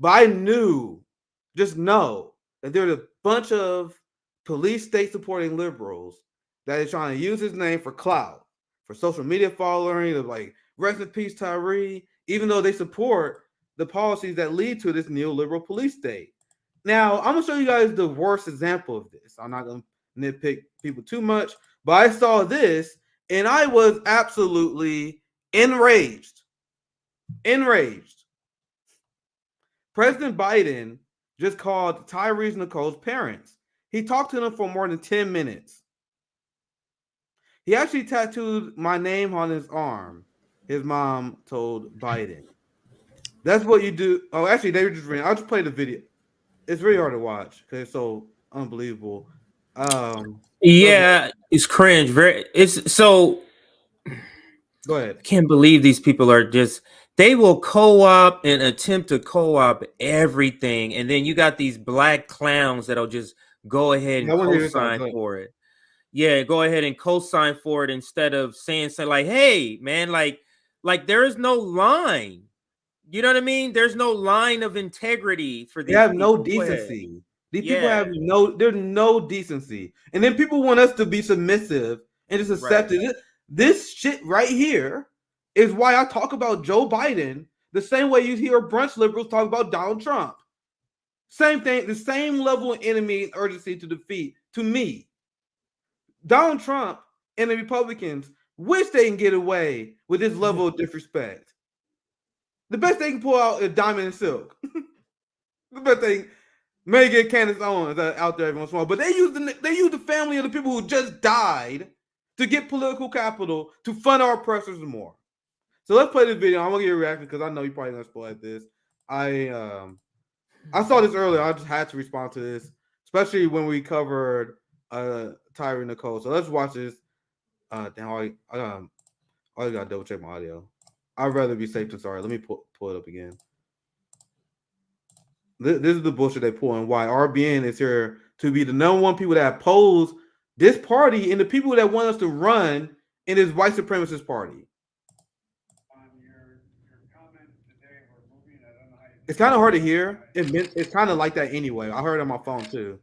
But I just know that there's a bunch of police state supporting liberals that is trying to use his name for clout, for social media following, of like rest in peace Tyree, even though they support the policies that lead to this neoliberal police state. Now, I'm gonna show you guys the worst example of this. I'm not gonna nitpick people too much, but I saw this and I was absolutely enraged. Enraged. President Biden just called Tyrese Nicole's parents. He talked to them for more than 10 minutes. He actually tattooed my name on his arm, his mom told Biden. That's what you do. Oh, actually, they were just reading. I'll just play the video. It's really hard to watch because it's so unbelievable. Yeah, it's cringe. It's so. Go ahead. I can't believe these people are just. They will co-op and attempt to co-op everything, and then you got these black clowns that'll just go ahead and co-sign for it. Yeah, go ahead and co-sign for it instead of saying like, "Hey, man, like there is no line." You know what I mean? There's no line of integrity for these. They have no decency. These people have there's no decency. And then people want us to be submissive and just accept it. This shit right here is why I talk about Joe Biden the same way you hear brunch liberals talk about Donald Trump. Same thing, the same level of enemy and urgency to defeat to me. Donald Trump and the Republicans wish they can get away with this level of disrespect. The best they can pull out is Diamond and Silk. The best thing, may get Candace Owens out there every once in a while, but they use the family of the people who just died to get political capital to fund our oppressors more. So let's play this video. I'm gonna get a reaction because I know you're probably gonna spoil this. I saw this earlier. I just had to respond to this, especially when we covered Tyree Nicole. So let's watch this. Damn, I gotta double check my audio. I'd rather be safe than sorry. Let me pull it up again. This is the bullshit they pull and why RBN is here to be the number one people that oppose this party and the people that want us to run in this white supremacist party. It's kind of hard to hear. It's kind of like that anyway. I heard it on my phone too.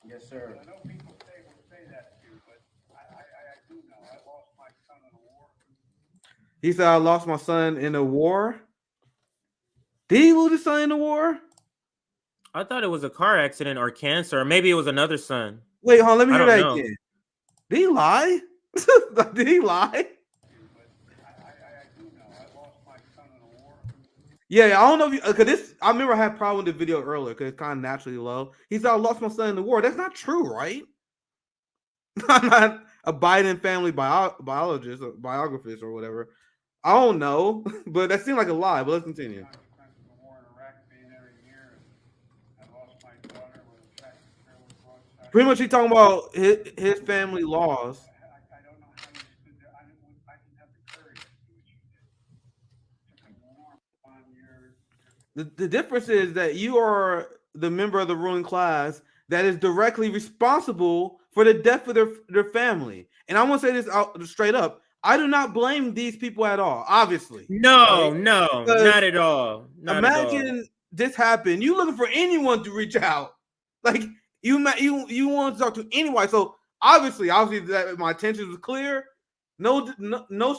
Yes, sir. I know people say that too, but I do know. I lost my son in a war. He said, I lost my son in a war. Did he lose his son in the war? I thought it was a car accident or cancer, or maybe it was another son. Wait, hold on, let me hear that again. Did he lie? Did he lie? Yeah, I don't know if you, because I remember I had a problem with the video earlier because it's kind of naturally low. He said, I lost my son in the war. That's not true, right? I'm not a Biden family biologist or biographist or whatever. I don't know, but that seemed like a lie, but let's continue. Pretty much he's talking about his family laws. I don't know how you stood there. I didn't have the courage to do what you did. The difference is that you are the member of the ruling class that is directly responsible for the death of their family. And I want to say this out straight up. I do not blame these people at all, obviously. No, not at all. Imagine this happened. You looking for anyone to reach out. Like, you want to talk to anyone. So obviously that my intentions was clear. No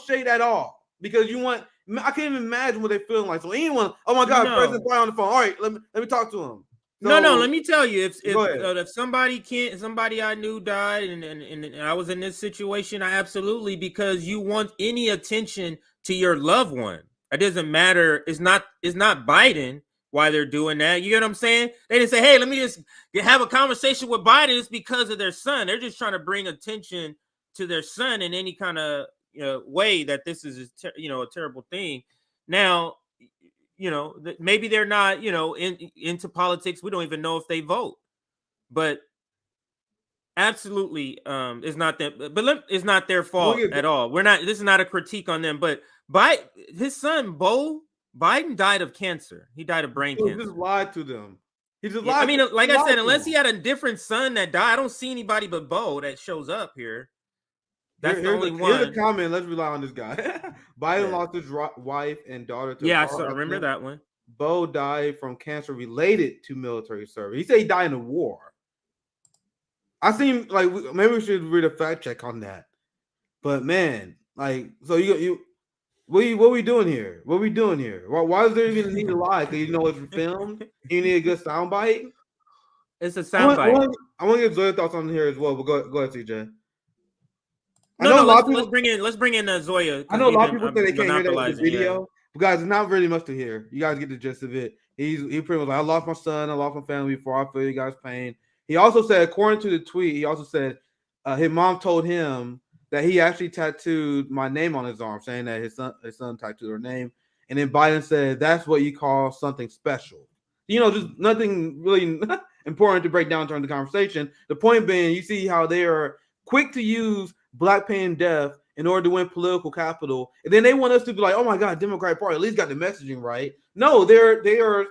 shade at all. Because I can't even imagine what they're feeling like. So anyone, oh my God, President Biden on the phone. All right, let me talk to him. So, no, let me tell you, if somebody I knew died and I was in this situation, I absolutely, because you want any attention to your loved one. It doesn't matter. It's not Biden why they're doing that. You get what I'm saying? They didn't say, hey, let me just have a conversation with Biden. It's because of their son. They're just trying to bring attention to their son in any kind of way that this is a terrible thing. Now, maybe they're not, into politics. We don't even know if they vote, but absolutely, it's not that. But it's not their fault at all. This is not a critique on them. But his son, Biden died of cancer. He died of brain cancer. He just lied to them. He just lied. I mean, like I said, unless he had a different son that died, I don't see anybody but Bo that shows up here. That's the only one. Here's a comment. Let's rely on this guy. Biden lost his wife and daughter to I remember that one. Bo died from cancer related to military service. He said he died in a war. I seem like maybe we should read a fact check on that. But man, like, so what are we doing here? What are we doing here? Why is there even a need to lie? Because you know it's filmed. You need a good soundbite. It's a soundbite. I want to get Zoya thoughts on here as well. But go ahead, CJ. Let's bring in Zoya. I know a lot of people say they can't hear that in the video. But guys, it's not really much to hear. You guys get the gist of it. He pretty much like, I lost my son, I lost my family before. I feel you guys' pain. He also said, according to the tweet, he also said his mom told him that he actually tattooed my name on his arm, saying that his son tattooed her name. And then Biden said, that's what you call something special. You know, just nothing really important to break down during the conversation. The point being, you see how they are quick to use black pain and death in order to win political capital. And then they want us to be like, oh my God, Democratic Party at least got the messaging right. No, they are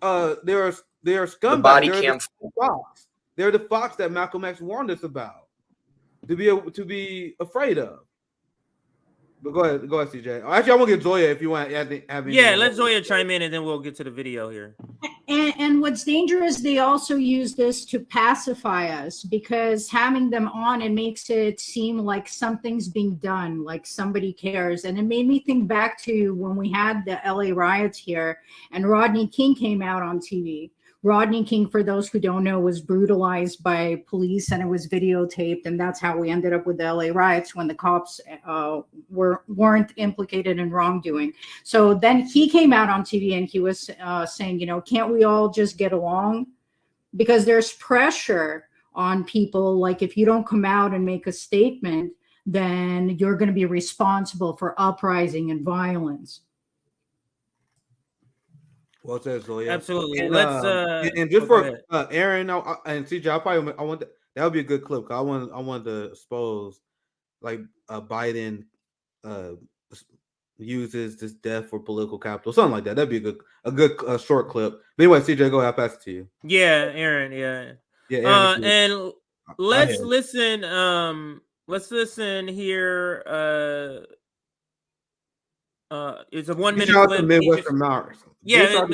scumbags. They're the fox that Malcolm X warned us about to be afraid of. But go ahead, CJ. Actually, I want to get Zoya if you want to have any. Yeah, let Zoya chime in and then we'll get to the video here. And what's dangerous, they also use this to pacify us, because having them on, it makes it seem like something's being done, like somebody cares. And it made me think back to when we had the LA riots here and Rodney King came out on TV. Rodney King, for those who don't know, was brutalized by police and it was videotaped. And that's how we ended up with the LA riots, when the cops weren't implicated in wrongdoing. So then he came out on TV and he was saying, you know, can't we all just get along? Because there's pressure on people. Like, if you don't come out and make a statement, then you're going to be responsible for uprising and violence. Well said, Zoya. Absolutely. And, Let's and just for Aaron and CJ, I want that would be a good clip. Cause I want to expose like Biden uses this death for political capital, something like that. That'd be a good short clip. But anyway, CJ, go ahead. I'll pass it to you. Yeah, Aaron. Yeah. Aaron, and let's listen. Let's listen here. It's a 1 minute clip. Midwestern Mars. Yeah.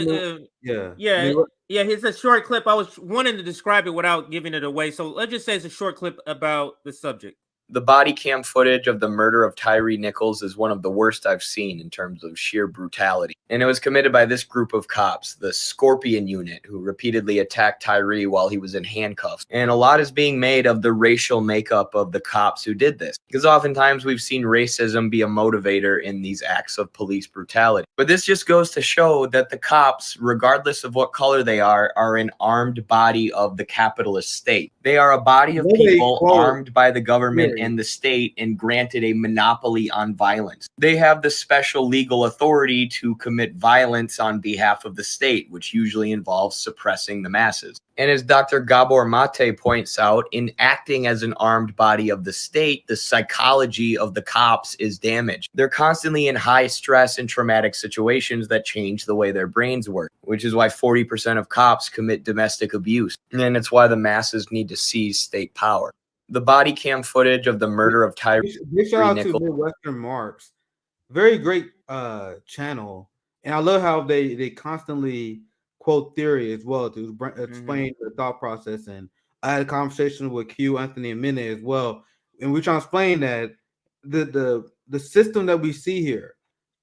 It's a short clip. I was wanting to describe it without giving it away. So let's just say it's a short clip about the subject. The body cam footage of the murder of Tyree Nichols is one of the worst I've seen in terms of sheer brutality. And it was committed by this group of cops, the Scorpion Unit, who repeatedly attacked Tyree while he was in handcuffs. And a lot is being made of the racial makeup of the cops who did this, because oftentimes we've seen racism be a motivator in these acts of police brutality. But this just goes to show that the cops, regardless of what color they are an armed body of the capitalist state. They are a body of people armed by the government and the state and granted a monopoly on violence. They have the special legal authority to commit violence on behalf of the state, which usually involves suppressing the masses. And as Dr. Gabor Mate points out, in acting as an armed body of the state, the psychology of the cops is damaged. They're constantly in high stress and traumatic situations that change the way their brains work, which is why 40% of cops commit domestic abuse. And it's why the masses need to seize state power. The body cam footage of the murder of Tyree Nichols. Shout out to Midwestern Marks. Very great channel. And I love how they constantly quote theory as well to explain the thought process. And I had a conversation with Q, Anthony, and Minnie as well. And we're trying to explain that the system that we see here,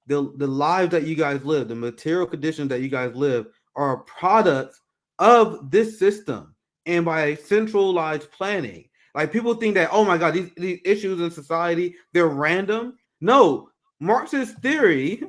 the lives that you guys live, the material conditions that you guys live are a product of this system and by centralized planning. Like, people think that, oh my God, these issues in society, they're random. No, Marxist theory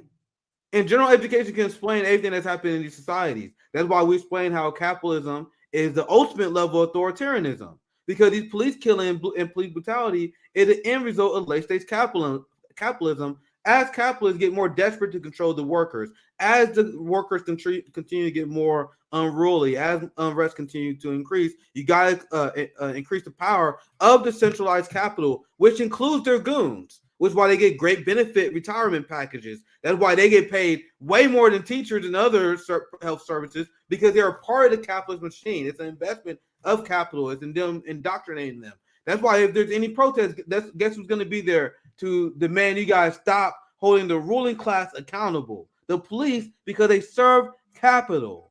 and general education can explain everything that's happening in these societies. That's why we explain how capitalism is the ultimate level of authoritarianism, because these police killing and police brutality is the end result of late-stage capitalism. As capitalists get more desperate to control the workers, as the workers continue to get more unruly, as unrest continues to increase, you got to increase the power of the centralized capital, which includes their goons, which is why they get great benefit retirement packages. That's why they get paid way more than teachers and other health services, because they're a part of the capitalist machine. It's an investment of capital. It's in them indoctrinating them. That's why if there's any protest, guess who's going to be there to demand you guys stop holding the ruling class accountable? The police, because they serve capital.